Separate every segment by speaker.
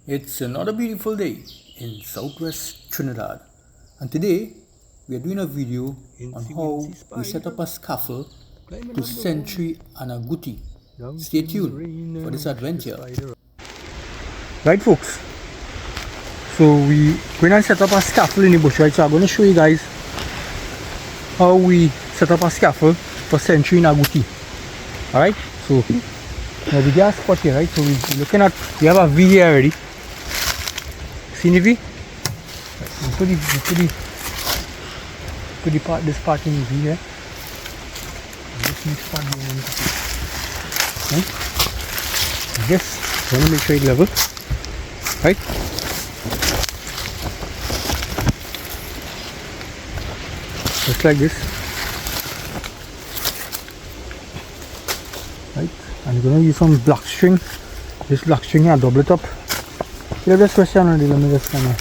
Speaker 1: It's another beautiful day in southwest Trinidad, and today we are doing a video on how we set up a scaffold to sentry an agouti. Stay tuned for this adventure. Right folks, so we going to set up a scaffold in the bush, right? So I'm going to show you guys how we set up a scaffold for sentrying agouti. Alright, so now we got a spot here, right? So we're looking at, we have a V here already. See the V? Right, put the part, this part in the V here. This next part here. Right? Just want to make sure it's level. Right? Just like this. Right? And you're going to use some black string. This black string here, double it up. You have this question already, let me just kind of.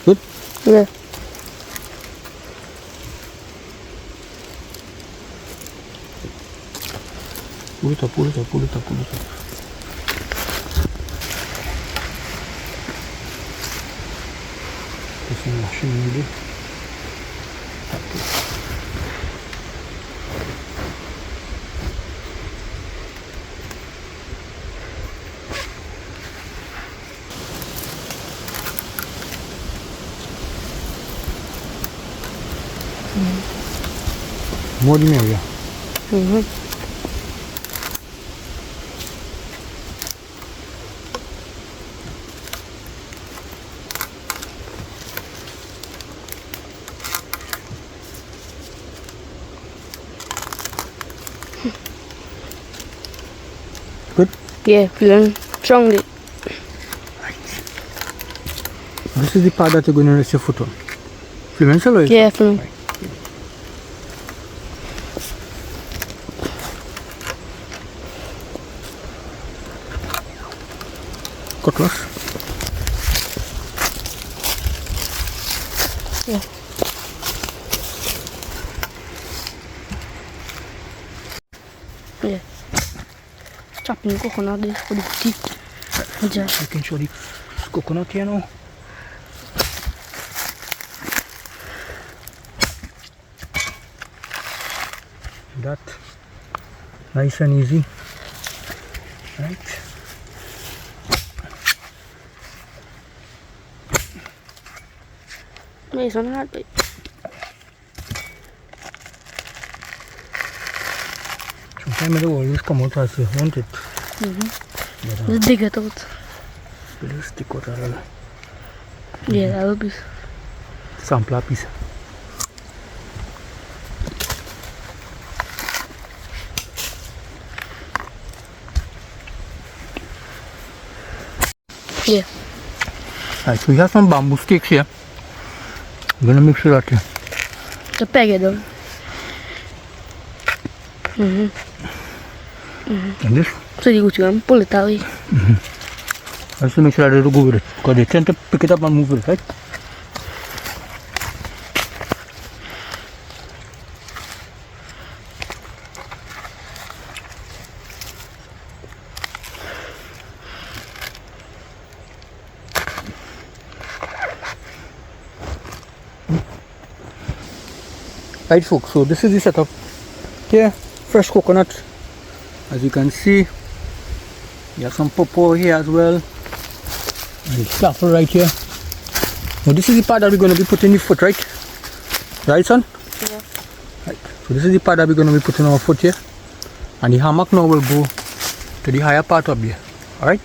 Speaker 1: Good?
Speaker 2: Yeah.
Speaker 1: Pull it up, pull it up, pull it up, pull it up. Put some lashing in there. More the merrier. Good?
Speaker 2: Yeah, feeling strongly.
Speaker 1: Right. This is the part that you're going to rest your foot on. Feeling slow?
Speaker 2: Yeah, feeling.
Speaker 1: Right. Cutlass.
Speaker 2: Yeah. Yeah. Chopping coconut is for the teeth.
Speaker 1: I can show the coconut here now. That nice and easy. Right.
Speaker 2: Nice and hard, but
Speaker 1: sometimes it will always come out as you want it.
Speaker 2: just dig it out.
Speaker 1: We'll stick out a little
Speaker 2: Yeah, that will be.
Speaker 1: sampler piece.
Speaker 2: Yeah.
Speaker 1: Right, so we have some bamboo sticks here. I'm gonna make sure that
Speaker 2: The peg it down.
Speaker 1: and this,
Speaker 2: So you go and pull it away.
Speaker 1: I have to make sure that they go with it because they tend to pick it up and move it, right? Right folks, so this is the setup. Here, fresh coconut. As you can see, you have some pawpaw here as well. And the scaffold right here. Now this is the part that we're going to be putting the foot, right? Right son?
Speaker 2: Yeah.
Speaker 1: Right. So this is the part that we're going to be putting our foot here. And the hammock now will go to the higher part up here. Alright?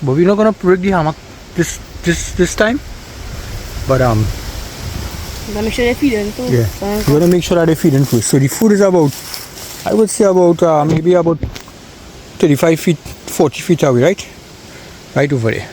Speaker 1: But we're not going to break the hammock this time. But
Speaker 2: Make sure they feed it too.
Speaker 1: yeah, you want to make sure that they feed in food. So the food is about, I would say about maybe about 35 feet, 40 feet away, right? Right over there.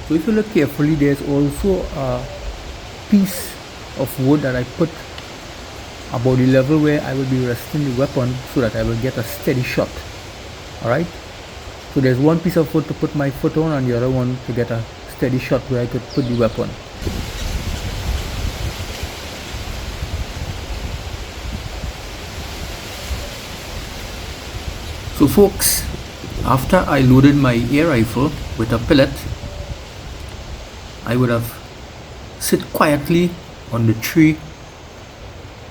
Speaker 1: So if you look carefully, there's also a piece of wood that I put about the level where I will be resting the weapon so that I will get a steady shot. Alright, so there's one piece of wood to put my foot on and the other one to get a steady shot where I could put the weapon. So folks, after I loaded my air rifle with a pellet, I would have sit quietly on the tree,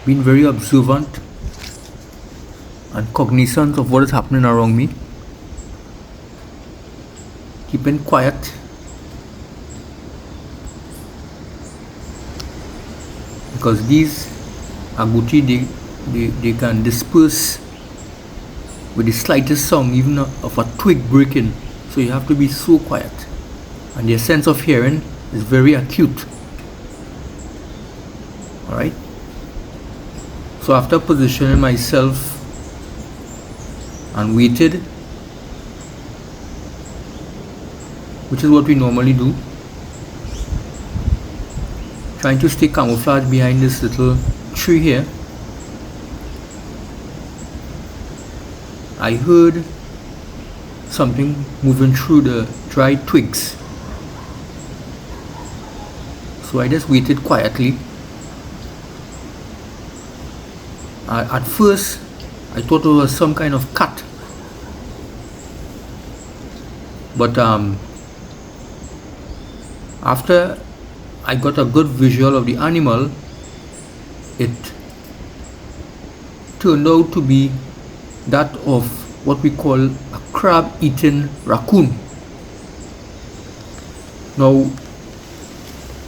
Speaker 1: been very observant and cognizant of what is happening around me, keeping quiet, because these agouti, they can disperse with the slightest sound, even of a twig breaking. So you have to be so quiet, and their sense of hearing is very acute. Alright, so after positioning myself and waited, which is what we normally do, trying to stay camouflaged behind this little tree here, I heard something moving through the dry twigs. So I just waited quietly. At first I thought it was some kind of cat, but after I got a good visual of the animal, it turned out to be that of what we call a crab-eating raccoon. Now,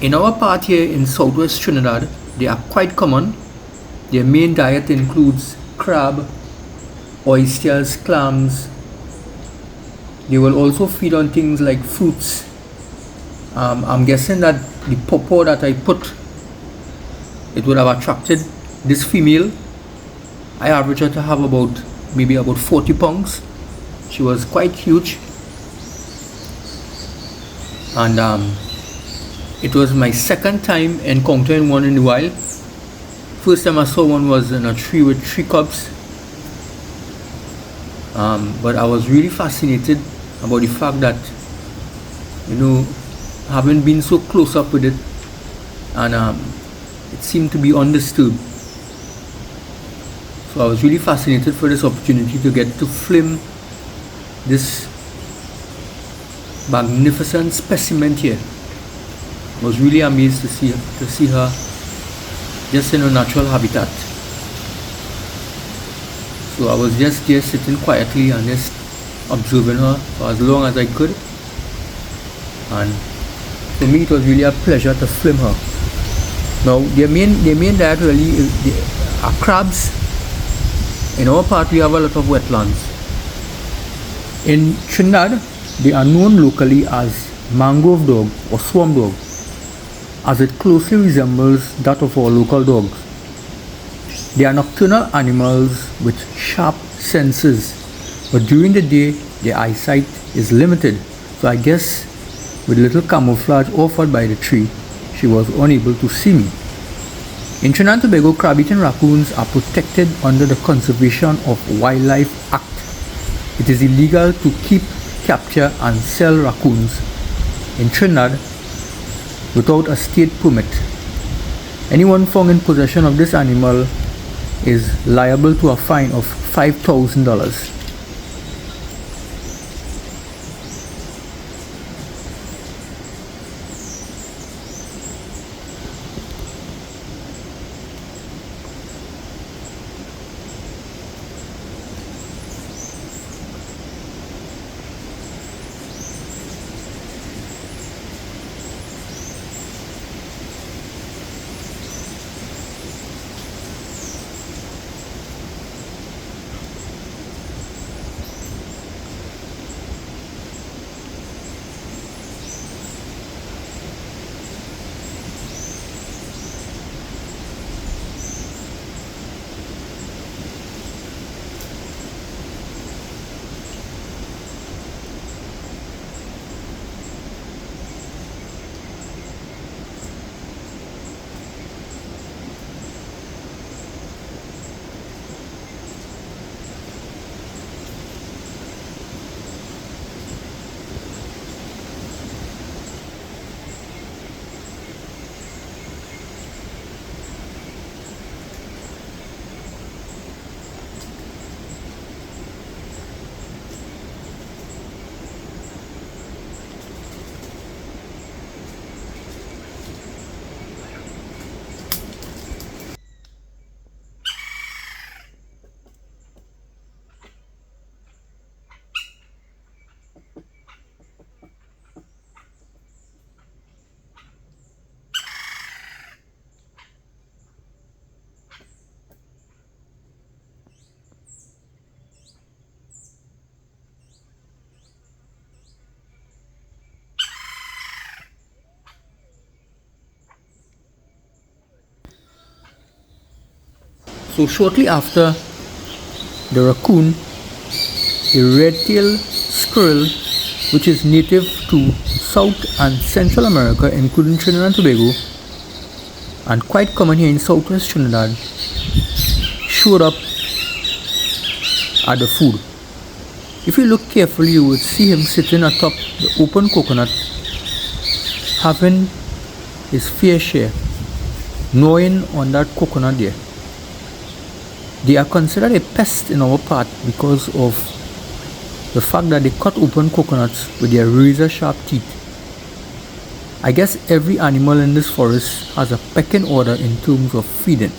Speaker 1: in our part here in southwest Trinidad, they are quite common. Their main diet includes crab, oysters, clams. They will also feed on things like fruits. I'm guessing that the pawpaw that I put, it would have attracted this female. I averaged her to have maybe about 40 pounds. She was quite huge, and it was my second time encountering one in the wild. First time I saw one was in a tree with 3 cubs, but I was really fascinated about the fact that, having been so close up with it, and it seemed to be undisturbed. So I was really fascinated for this opportunity to get to film this magnificent specimen here. I was really amazed to see her just in her natural habitat. So I was just there sitting quietly and just observing her for as long as I could, and for me it was really a pleasure to film her. Now their main diet really are crabs. In our part we have a lot of wetlands. In Trinidad they are known locally as mangrove dog or swamp dog, as it closely resembles that of our local dogs. They are nocturnal animals with sharp senses, but during the day their eyesight is limited. So I guess with little camouflage offered by the tree, she was unable to see me. In Trinidad and Tobago, crab-eating raccoons are protected under the Conservation of Wildlife Act. It is illegal to keep, capture and sell raccoons in Trinidad without a state permit. Anyone found in possession of this animal is liable to a fine of $5,000. So shortly after the raccoon, a red-tailed squirrel, which is native to South and Central America, including Trinidad and Tobago, and quite common here in southwest Trinidad, showed up at the food. If you look carefully, you would see him sitting atop the open coconut, having his fair share, gnawing on that coconut there. They are considered a pest in our part because of the fact that they cut open coconuts with their razor sharp teeth. I guess every animal in this forest has a pecking order in terms of feeding.